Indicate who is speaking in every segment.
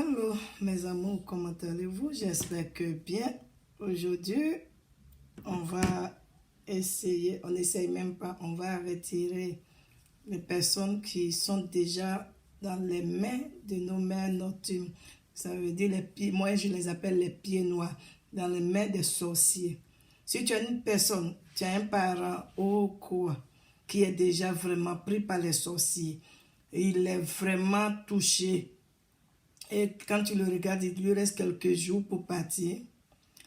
Speaker 1: Allô mes amours, comment allez-vous? J'espère que bien. Aujourd'hui, on va essayer, on n'essaye même pas, on va retirer les personnes qui sont déjà dans les mains de nos mères nocturnes. Ça veut dire les pieds, moi je les appelle les pieds noirs, dans les mains des sorciers. Si tu as une personne, tu as un parent ou quoi, qui est déjà vraiment pris par les sorciers, il est vraiment touché, et quand tu le regardes, il lui reste quelques jours pour partir.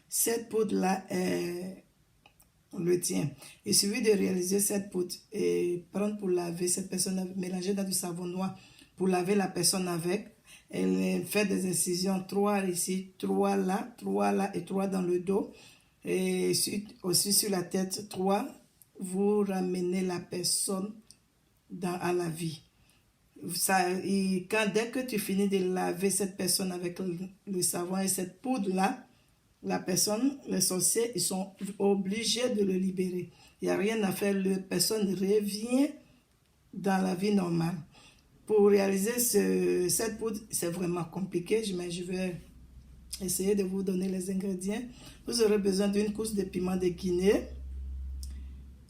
Speaker 1: Cette poudre-là, on le tient. Il suffit de réaliser cette poudre et prendre pour laver cette personne, mélanger dans du savon noir pour laver la personne avec. Elle fait des incisions, 3 ici, 3 là et 3 dans le dos. Et aussi sur la tête, 3. Vous ramenez la personne à la vie. Dès que tu finis de laver cette personne avec le savon et cette poudre-là, la personne, les sorciers, ils sont obligés de le libérer. Il n'y a rien à faire, la personne revient dans la vie normale. Pour réaliser cette poudre, c'est vraiment compliqué, mais je vais essayer de vous donner les ingrédients. Vous aurez besoin d'une couche de piment de Guinée.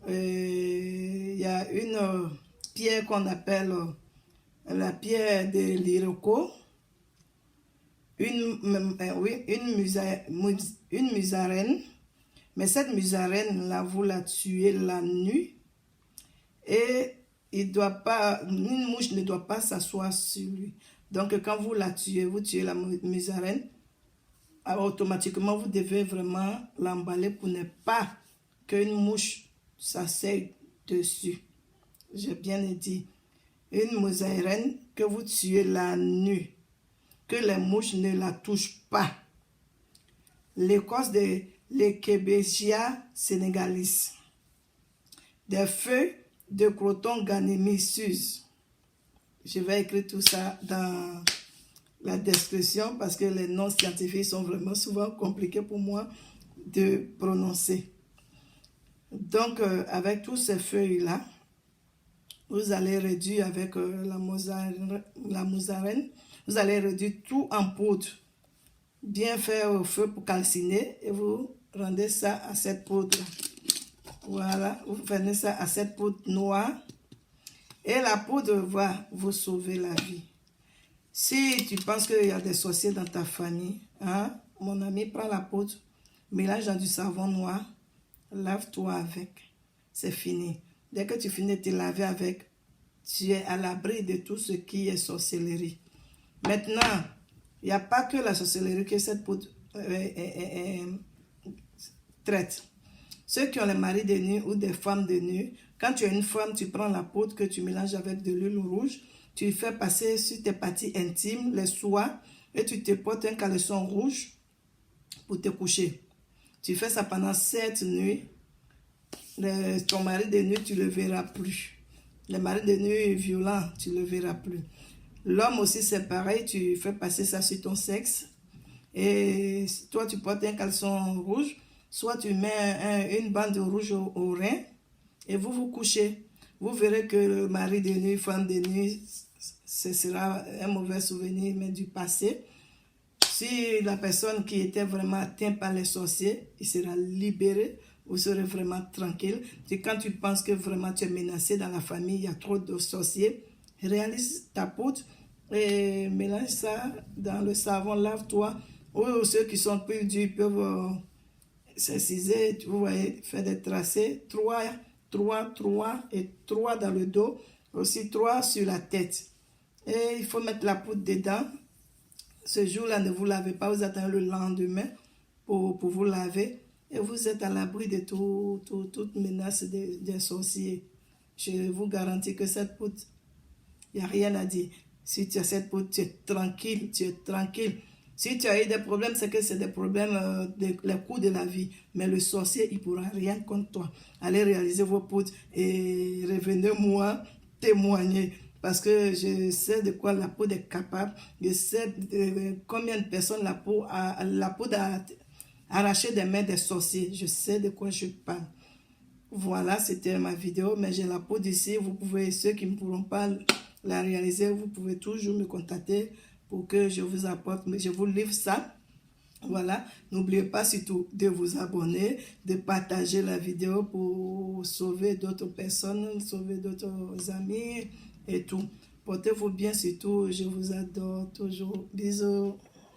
Speaker 1: Il y a une pierre qu'on appelle la pierre de l'Iroko, une musarène, mais cette musarène là, vous la tuez la nuit et une mouche ne doit pas s'asseoir sur lui. Donc quand vous la tuez, vous tuez la musarène, automatiquement vous devez vraiment l'emballer pour ne pas qu'une mouche s'asseye dessus. J'ai bien dit. Une musarène que vous tuez la nuit, que les mouches ne la touchent pas. L'écorce de l'Ekebejia sénégalis. Des feuilles de croton ganémicus. Je vais écrire tout ça dans la description parce que les noms scientifiques sont vraiment souvent compliqués pour moi de prononcer. Donc, avec tous ces feuilles-là, vous allez réduire avec la musarène, vous allez réduire tout en poudre, bien faire au feu pour calciner et vous rendez ça à cette poudre. Voilà, vous faites ça à cette poudre noire et la poudre va vous sauver la vie. Si tu penses qu'il y a des sorciers dans ta famille, hein, mon ami, prends la poudre, mélange dans du savon noir, lave-toi avec, c'est fini. Dès que tu finis de te laver avec, tu es à l'abri de tout ce qui est sorcellerie. Maintenant, il n'y a pas que la sorcellerie que cette poudre traite. Ceux qui ont les maris de nuit ou des femmes de nuit, quand tu es une femme, tu prends la poudre que tu mélanges avec de l'huile rouge, tu fais passer sur tes parties intimes, les soies, et tu te portes un caleçon rouge pour te coucher. Tu fais ça pendant 7 nuits. Ton mari de nuit, tu ne le verras plus. Les maris de nuit violents, tu ne le verras plus. L'homme aussi, c'est pareil, tu fais passer ça sur ton sexe. Et toi, tu portes un caleçon rouge, soit tu mets une bande rouge au rein, et vous vous couchez. Vous verrez que le mari de nuit, femme de nuit, ce sera un mauvais souvenir, mais du passé. Si la personne qui était vraiment atteinte par les sorciers, il sera libéré, vous serez vraiment tranquille. Et quand tu penses que vraiment tu es menacé dans la famille, il y a trop de sorciers, réalise ta poudre et mélange ça dans le savon, lave-toi. Ou ceux qui sont plus durs peuvent s'exciser, vous voyez, faire des tracés, 3 et 3 dans le dos, aussi 3 sur la tête. Et il faut mettre la poudre dedans. Ce jour-là, ne vous lavez pas, vous attendez le lendemain pour vous laver et vous êtes à l'abri de toute menace des sorciers. Je vous garantis que cette poudre, il n'y a rien à dire. Si tu as cette poudre, tu es tranquille, tu es tranquille. Si tu as eu des problèmes, c'est que c'est des problèmes les coups de la vie. Mais le sorcier, il ne pourra rien contre toi. Allez réaliser vos poudres et revenez-moi témoigner. Parce que je sais de quoi la poudre est capable. Je sais de combien de personnes la poudre a arraché des mains des sorciers. Je sais de quoi je parle. Voilà, c'était ma vidéo. Mais j'ai la poudre ici. Vous pouvez, ceux qui ne pourront pas la réaliser, vous pouvez toujours me contacter pour que je vous apporte, mais je vous livre ça. Voilà, n'oubliez pas surtout de vous abonner, de partager la vidéo pour sauver d'autres personnes, sauver d'autres amis et tout. Portez-vous bien surtout, je vous adore toujours. Bisous.